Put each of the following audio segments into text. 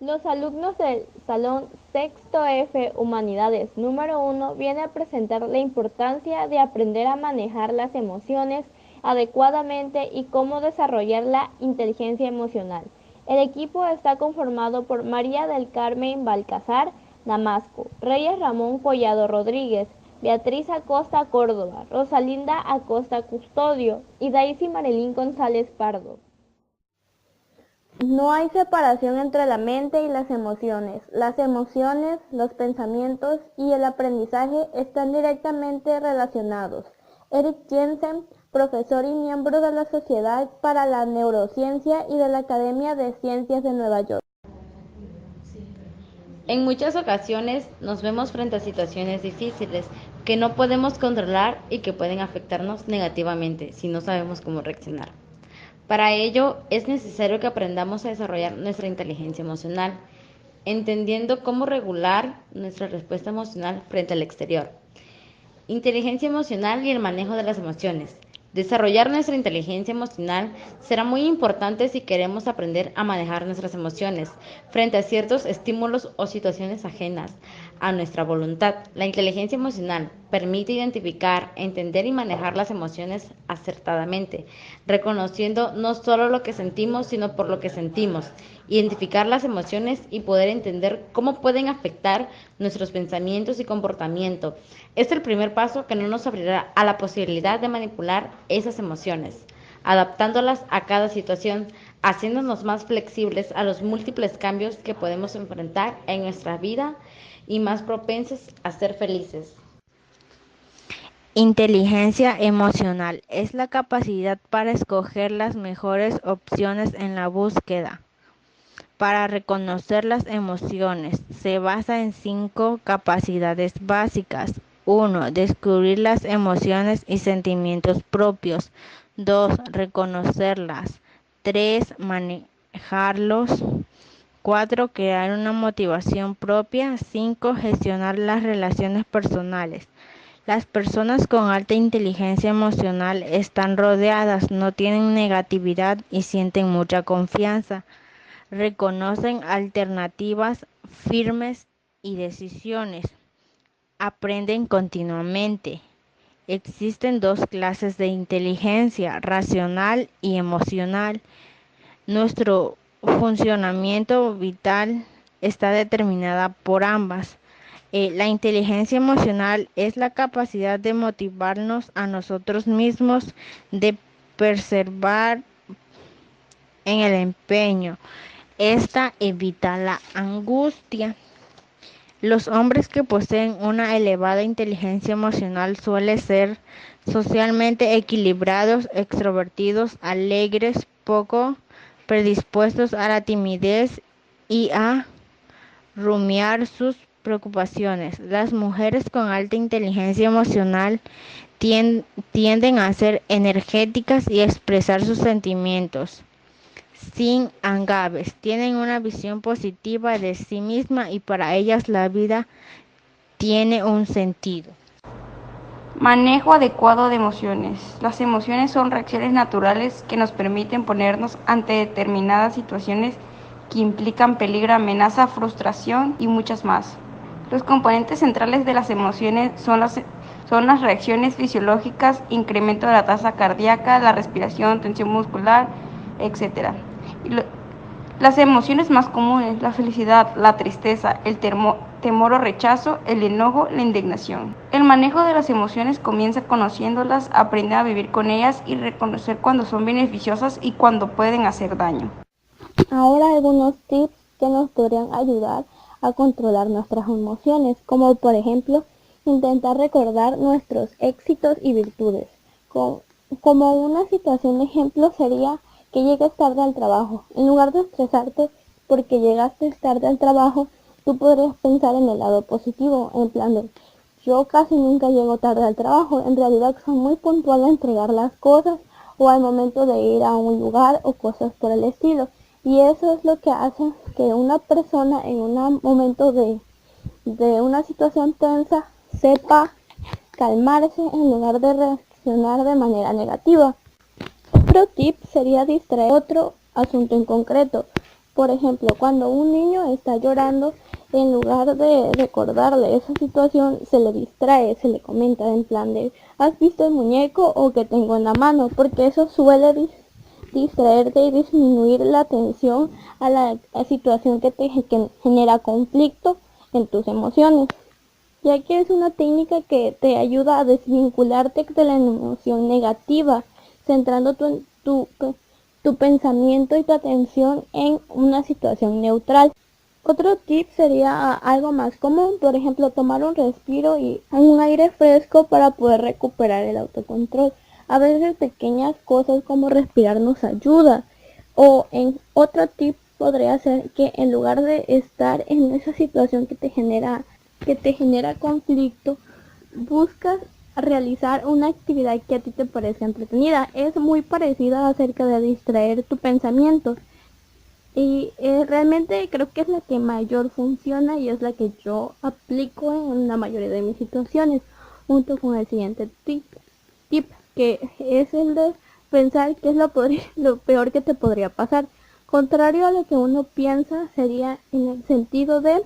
Los alumnos del Salón Sexto F Humanidades número 1 vienen a presentar la importancia de aprender a manejar las emociones adecuadamente y cómo desarrollar la inteligencia emocional. El equipo está conformado por María del Carmen Balcazar Damasco, Reyes Ramón Collado Rodríguez, Beatriz Acosta Córdoba, Rosalinda Acosta Custodio y Daisy Marilyn González Pardo. No hay separación entre la mente y las emociones. Las emociones, los pensamientos y el aprendizaje están directamente relacionados. Eric Jensen, profesor y miembro de la Sociedad para la Neurociencia y de la Academia de Ciencias de Nueva York. En muchas ocasiones nos vemos frente a situaciones difíciles que no podemos controlar y que pueden afectarnos negativamente si no sabemos cómo reaccionar. Para ello es necesario que aprendamos a desarrollar nuestra inteligencia emocional, entendiendo cómo regular nuestra respuesta emocional frente al exterior. Inteligencia emocional y el manejo de las emociones. Desarrollar nuestra inteligencia emocional será muy importante si queremos aprender a manejar nuestras emociones frente a ciertos estímulos o situaciones ajenas a nuestra voluntad. La inteligencia emocional permite identificar, entender y manejar las emociones acertadamente, reconociendo no solo lo que sentimos, sino por lo que sentimos, identificar las emociones y poder entender cómo pueden afectar nuestros pensamientos y comportamiento. Este es el primer paso que no nos abrirá a la posibilidad de manipular esas emociones, adaptándolas a cada situación, haciéndonos más flexibles a los múltiples cambios que podemos enfrentar en nuestra vida y más propensos a ser felices. Inteligencia emocional es la capacidad para escoger las mejores opciones en la búsqueda. Para reconocer las emociones, se basa en 5 capacidades básicas. 1. Descubrir las emociones y sentimientos propios. 2. Reconocerlas. 3. Manejarlos. 4. Crear una motivación propia. 5. Gestionar las relaciones personales. Las personas con alta inteligencia emocional están rodeadas, no tienen negatividad y sienten mucha confianza. Reconocen alternativas firmes y decisiones. Aprenden continuamente. Existen 2 clases de inteligencia, racional y emocional. Nuestro funcionamiento vital está determinada por ambas. La inteligencia emocional es la capacidad de motivarnos a nosotros mismos, de perseverar en el empeño. Esta evita la angustia. Los hombres que poseen una elevada inteligencia emocional suelen ser socialmente equilibrados, extrovertidos, alegres, poco predispuestos a la timidez y a rumiar sus preocupaciones. Las mujeres con alta inteligencia emocional tienden a ser energéticas y expresar sus sentimientos sin agaves. Tienen una visión positiva de sí misma y para ellas la vida tiene un sentido. Manejo adecuado de emociones. Las emociones son reacciones naturales que nos permiten ponernos ante determinadas situaciones que implican peligro, amenaza, frustración y muchas más. Los componentes centrales de las emociones son las reacciones fisiológicas, incremento de la tasa cardíaca, la respiración, tensión muscular, etc. Las emociones más comunes, la felicidad, la tristeza, el temor o rechazo, el enojo, la indignación. El manejo de las emociones comienza conociéndolas, aprender a vivir con ellas y reconocer cuando son beneficiosas y cuando pueden hacer daño. Ahora algunos tips que nos podrían ayudar a controlar nuestras emociones, como por ejemplo, intentar recordar nuestros éxitos y virtudes. Como una situación de ejemplo sería que llegues tarde al trabajo. En lugar de estresarte porque llegaste tarde al trabajo, tú podrías pensar en el lado positivo, en plan de, yo casi nunca llego tarde al trabajo, en realidad soy muy puntual a entregar las cosas o al momento de ir a un lugar o cosas por el estilo. Y eso es lo que hace que una persona en un momento de una situación tensa sepa calmarse en lugar de reaccionar de manera negativa. Otro tip sería distraer otro asunto en concreto. Por ejemplo, cuando un niño está llorando, en lugar de recordarle esa situación, se le distrae, se le comenta en plan de, ¿has visto el muñeco o que tengo en la mano? Porque eso suele distraerte y disminuir la atención a la situación que que genera conflicto en tus emociones, ya que es una técnica que te ayuda a desvincularte de la emoción negativa, centrando tu pensamiento y tu atención en una situación neutral. Otro tip sería algo más común, por ejemplo, tomar un respiro y un aire fresco para poder recuperar el autocontrol. A veces pequeñas cosas como respirar nos ayuda. O en otro tip podría ser que en lugar de estar en esa situación que te genera conflicto, buscas realizar una actividad que a ti te parezca entretenida. Es muy parecida acerca de distraer tu pensamiento. Y realmente creo que es la que mayor funciona y es la que yo aplico en la mayoría de mis situaciones, junto con el siguiente tip que es el de pensar qué es lo peor que te podría pasar. Contrario a lo que uno piensa, sería en el sentido de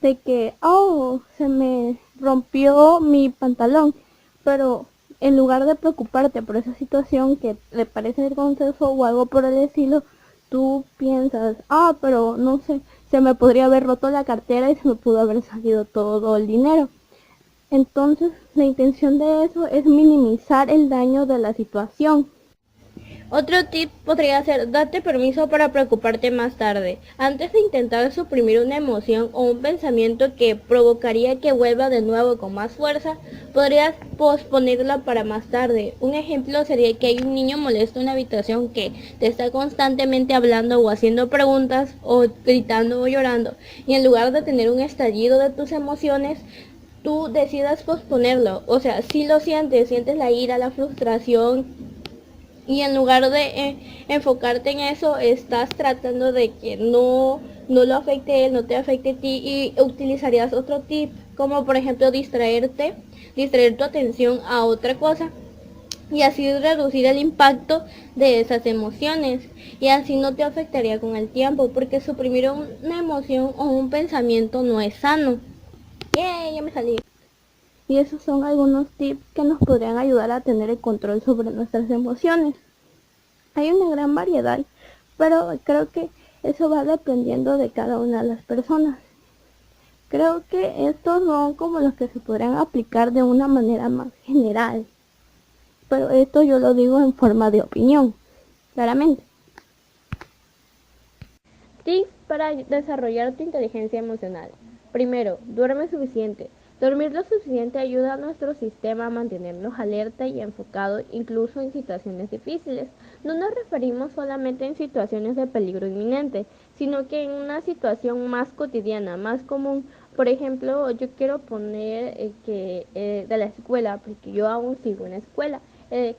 que, oh, se me rompió mi pantalón, pero en lugar de preocuparte por esa situación que le parece vergonzoso o algo por el estilo, tú piensas, ah, pero no sé, se me podría haber roto la cartera y se me pudo haber salido todo el dinero. Entonces, la intención de eso es minimizar el daño de la situación. Otro tip podría ser date permiso para preocuparte más tarde. Antes de intentar suprimir una emoción o un pensamiento que provocaría que vuelva de nuevo con más fuerza, podrías posponerla para más tarde. Un ejemplo sería que hay un niño molesto en la habitación que te está constantemente hablando o haciendo preguntas o gritando o llorando, y en lugar de tener un estallido de tus emociones, tú decidas posponerlo. O sea, si lo sientes la ira, la frustración, y en lugar de enfocarte en eso, estás tratando de que no lo afecte a él, no te afecte a ti, y utilizarías otro tip, como por ejemplo distraer tu atención a otra cosa, y así reducir el impacto de esas emociones, y así no te afectaría con el tiempo, porque suprimir una emoción o un pensamiento no es sano. ¡Yay! Ya me salí. Y esos son algunos tips que nos podrían ayudar a tener el control sobre nuestras emociones. Hay una gran variedad, pero creo que eso va dependiendo de cada una de las personas. Creo que estos son como los que se podrían aplicar de una manera más general, pero esto yo lo digo en forma de opinión, claramente. Tips para desarrollar tu inteligencia emocional. Primero, duerme suficiente. Dormir lo suficiente ayuda a nuestro sistema a mantenernos alerta y enfocados incluso en situaciones difíciles. No nos referimos solamente en situaciones de peligro inminente, sino que en una situación más cotidiana, más común. Por ejemplo, yo quiero poner de la escuela, porque yo aún sigo en la escuela.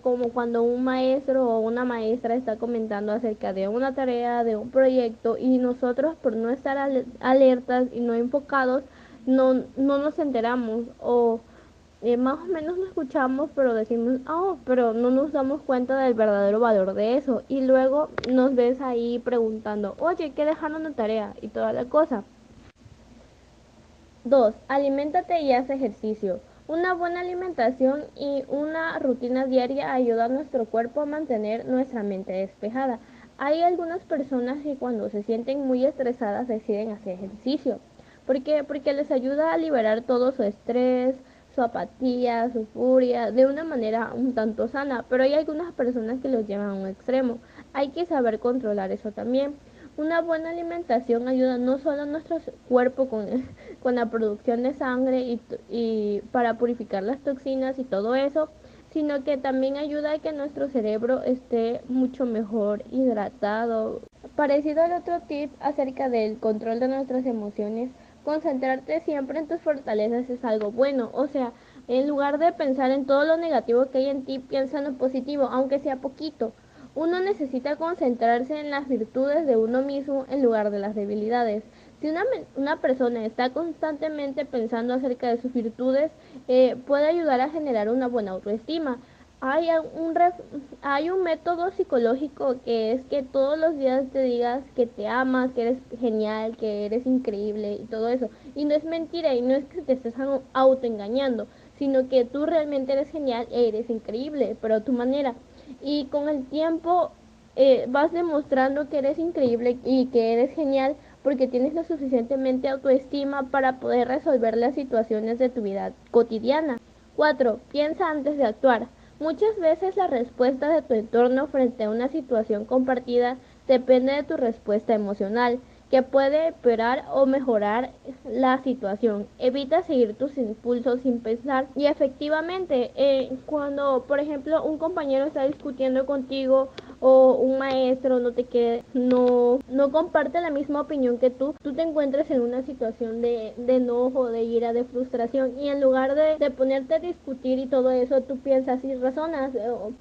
Como cuando un maestro o una maestra está comentando acerca de una tarea, de un proyecto, y nosotros por no estar alertas y no enfocados, no nos enteramos, o más o menos lo escuchamos, pero decimos, oh, pero no nos damos cuenta del verdadero valor de eso, y luego nos ves ahí preguntando, oye, ¿qué dejaron de tarea? Y toda la cosa. 2. Aliméntate y haz ejercicio. Una buena alimentación y una rutina diaria ayuda a nuestro cuerpo a mantener nuestra mente despejada. Hay algunas personas que cuando se sienten muy estresadas deciden hacer ejercicio. ¿Por qué? Porque les ayuda a liberar todo su estrés, su apatía, su furia, de una manera un tanto sana. Pero hay algunas personas que los llevan a un extremo. Hay que saber controlar eso también. Una buena alimentación ayuda no solo a nuestro cuerpo con la producción de sangre y para purificar las toxinas y todo eso, sino que también ayuda a que nuestro cerebro esté mucho mejor hidratado. Parecido al otro tip acerca del control de nuestras emociones, concentrarte siempre en tus fortalezas es algo bueno. O sea, en lugar de pensar en todo lo negativo que hay en ti, piensa en lo positivo, aunque sea poquito. Uno necesita concentrarse en las virtudes de uno mismo en lugar de las debilidades. Si una persona está constantemente pensando acerca de sus virtudes, puede ayudar a generar una buena autoestima. Hay un método psicológico que es que todos los días te digas que te amas, que eres genial, que eres increíble y todo eso. Y no es mentira y no es que te estés autoengañando, sino que tú realmente eres genial e eres increíble, pero a tu manera. Y con el tiempo vas demostrando que eres increíble y que eres genial porque tienes lo suficientemente autoestima para poder resolver las situaciones de tu vida cotidiana. 4. Piensa antes de actuar. Muchas veces la respuesta de tu entorno frente a una situación compartida depende de tu respuesta emocional, que puede empeorar o mejorar la situación. Evita seguir tus impulsos sin pensar y efectivamente cuando por ejemplo un compañero está discutiendo contigo o un maestro no comparte la misma opinión que tú te encuentras en una situación de enojo, de ira, de frustración y en lugar de ponerte a discutir y todo eso, tú piensas y razonas,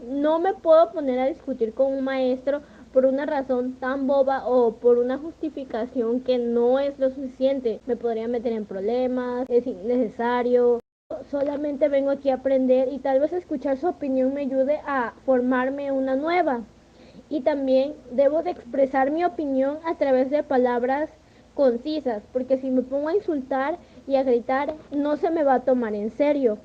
no me puedo poner a discutir con un maestro por una razón tan boba o por una justificación que no es lo suficiente. Me podría meter en problemas, es innecesario. Solamente vengo aquí a aprender y tal vez escuchar su opinión me ayude a formarme una nueva. Y también debo de expresar mi opinión a través de palabras concisas, porque si me pongo a insultar y a gritar, no se me va a tomar en serio.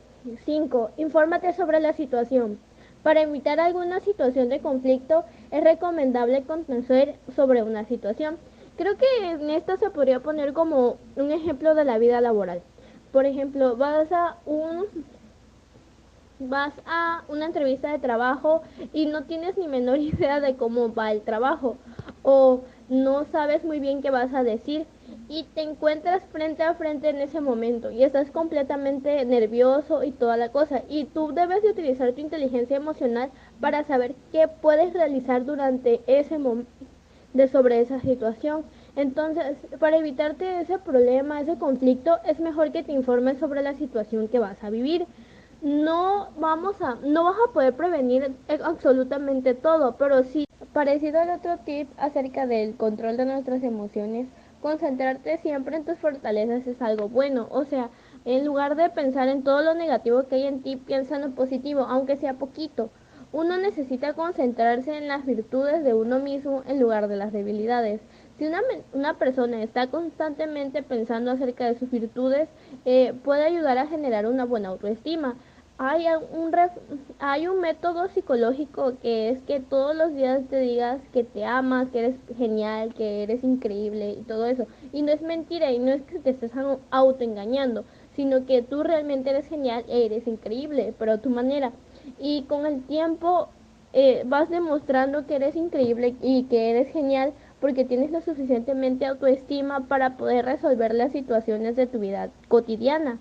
5. Infórmate sobre la situación. Para evitar alguna situación de conflicto, es recomendable conocer sobre una situación. Creo que en esto se podría poner como un ejemplo de la vida laboral. Por ejemplo, vas a una entrevista de trabajo y no tienes ni menor idea de cómo va el trabajo o no sabes muy bien qué vas a decir y te encuentras frente a frente en ese momento y estás completamente nervioso y toda la cosa y tú debes de utilizar tu inteligencia emocional para saber qué puedes realizar durante ese momento sobre esa situación. Entonces, para evitarte ese problema, ese conflicto, es mejor que te informes sobre la situación que vas a vivir. No vas a poder prevenir absolutamente todo, pero sí, parecido al otro tip acerca del control de nuestras emociones, concentrarte siempre en tus fortalezas es algo bueno, o sea, en lugar de pensar en todo lo negativo que hay en ti, piensa en lo positivo, aunque sea poquito. Uno necesita concentrarse en las virtudes de uno mismo en lugar de las debilidades. Si una persona está constantemente pensando acerca de sus virtudes, puede ayudar a generar una buena autoestima. Hay un método psicológico que es que todos los días te digas que te amas, que eres genial, que eres increíble y todo eso. Y no es mentira y no es que te estés autoengañando, sino que tú realmente eres genial e eres increíble, pero a tu manera. Y con el tiempo vas demostrando que eres increíble y que eres genial porque tienes lo suficientemente autoestima para poder resolver las situaciones de tu vida cotidiana.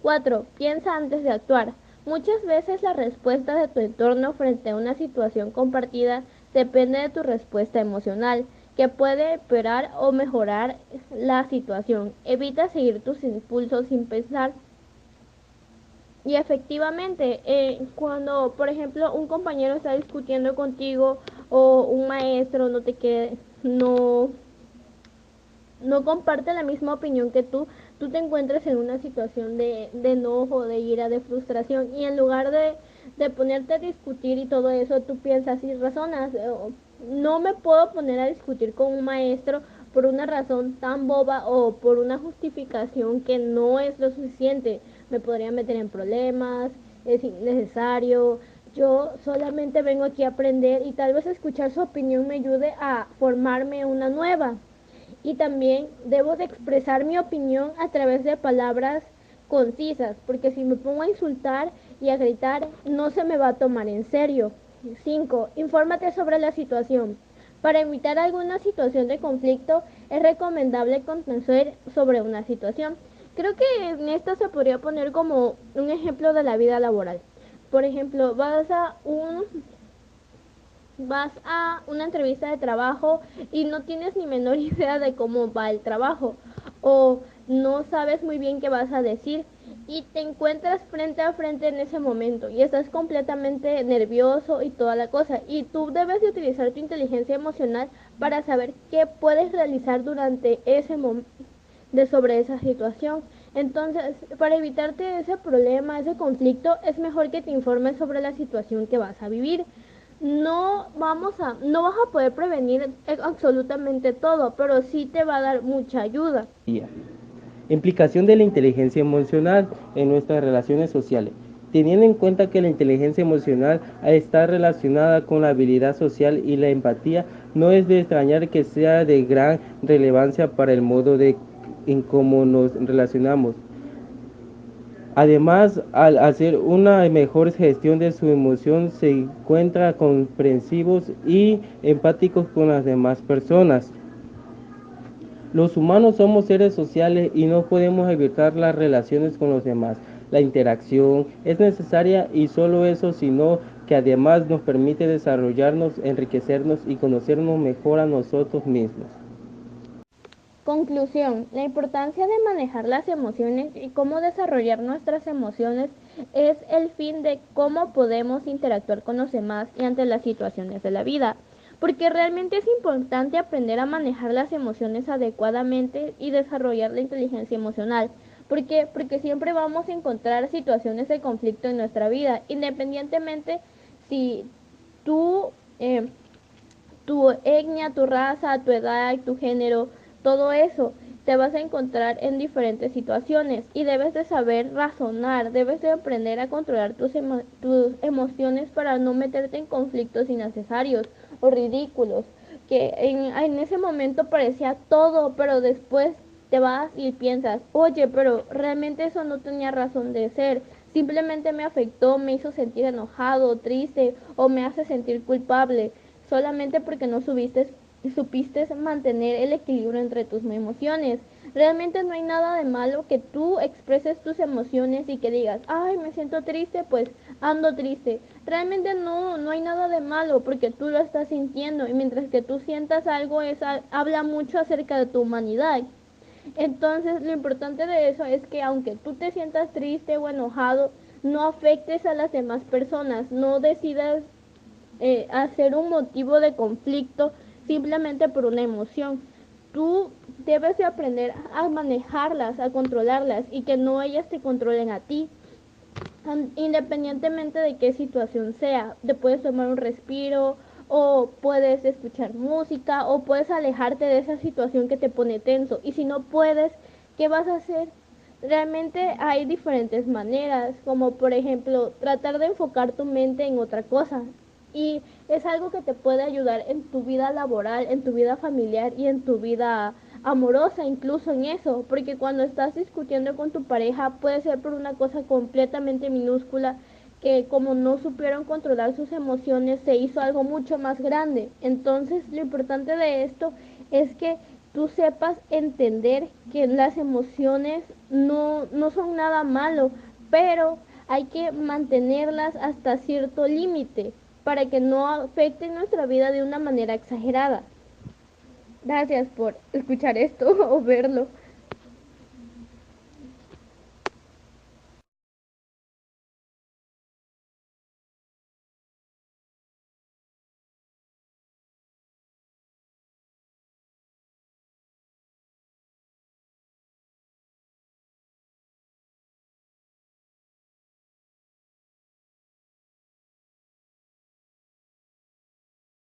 4. Piensa antes de actuar. Muchas veces la respuesta de tu entorno frente a una situación compartida depende de tu respuesta emocional, que puede empeorar o mejorar la situación. Evita seguir tus impulsos sin pensar y efectivamente, cuando por ejemplo un compañero está discutiendo contigo o un maestro no comparte la misma opinión que tú te encuentras en una situación de enojo, de ira, de frustración y en lugar de ponerte a discutir y todo eso, tú piensas y razonas, no me puedo poner a discutir con un maestro por una razón tan boba o por una justificación que no es lo suficiente. Me podría meter en problemas, es innecesario. Yo solamente vengo aquí a aprender y tal vez escuchar su opinión me ayude a formarme una nueva. Y también debo de expresar mi opinión a través de palabras concisas, porque si me pongo a insultar y a gritar, no se me va a tomar en serio. 5. Infórmate sobre la situación. Para evitar alguna situación de conflicto, es recomendable conocer sobre una situación. Creo que en esto se podría poner como un ejemplo de la vida laboral. Por ejemplo, vas a una entrevista de trabajo y no tienes ni menor idea de cómo va el trabajo o no sabes muy bien qué vas a decir y te encuentras frente a frente en ese momento y estás completamente nervioso y toda la cosa y tú debes de utilizar tu inteligencia emocional para saber qué puedes realizar durante sobre esa situación. Entonces, para evitarte ese problema, ese conflicto, es mejor que te informes sobre la situación que vas a vivir. No vas a poder prevenir absolutamente todo, pero sí te va a dar mucha ayuda. Implicación de la inteligencia emocional en nuestras relaciones sociales. Teniendo en cuenta que la inteligencia emocional está relacionada con la habilidad social y la empatía, no es de extrañar que sea de gran relevancia para el modo en cómo nos relacionamos. Además, al hacer una mejor gestión de su emoción, se encuentra comprensivos y empáticos con las demás personas. Los humanos somos seres sociales y no podemos evitar las relaciones con los demás. La interacción es necesaria y solo eso, sino que además nos permite desarrollarnos, enriquecernos y conocernos mejor a nosotros mismos. Conclusión: la importancia de manejar las emociones y cómo desarrollar nuestras emociones es el fin de cómo podemos interactuar con los demás y ante las situaciones de la vida. Porque realmente es importante aprender a manejar las emociones adecuadamente y desarrollar la inteligencia emocional. Porque siempre vamos a encontrar situaciones de conflicto en nuestra vida, independientemente si tú, tu etnia, tu raza, tu edad, tu género, todo eso te vas a encontrar en diferentes situaciones y debes de saber razonar, debes de aprender a controlar tus emociones para no meterte en conflictos innecesarios o ridículos, que en ese momento parecía todo, pero después te vas y piensas, oye, pero realmente eso no tenía razón de ser, simplemente me afectó, me hizo sentir enojado, triste o me hace sentir culpable, solamente porque no supiste mantener el equilibrio entre tus emociones. Realmente no hay nada de malo que tú expreses tus emociones y que digas, ay, me siento triste, pues ando triste. Realmente no hay nada de malo porque tú lo estás sintiendo y mientras que tú sientas algo, habla mucho acerca de tu humanidad. Entonces, lo importante de eso es que aunque tú te sientas triste o enojado, no afectes a las demás personas, no decidas hacer un motivo de conflicto simplemente por una emoción. Tú debes de aprender a manejarlas, a controlarlas y que no ellas te controlen a ti. Independientemente de qué situación sea, te puedes tomar un respiro o puedes escuchar música o puedes alejarte de esa situación que te pone tenso. Y si no puedes, ¿qué vas a hacer? Realmente hay diferentes maneras, como por ejemplo tratar de enfocar tu mente en otra cosa. Y es algo que te puede ayudar en tu vida laboral, en tu vida familiar y en tu vida amorosa, incluso en eso, porque cuando estás discutiendo con tu pareja puede ser por una cosa completamente minúscula que como no supieron controlar sus emociones se hizo algo mucho más grande. Entonces lo importante de esto es que tú sepas entender que las emociones no son nada malo, pero hay que mantenerlas hasta cierto límite para que no afecten nuestra vida de una manera exagerada. Gracias por escuchar esto o verlo.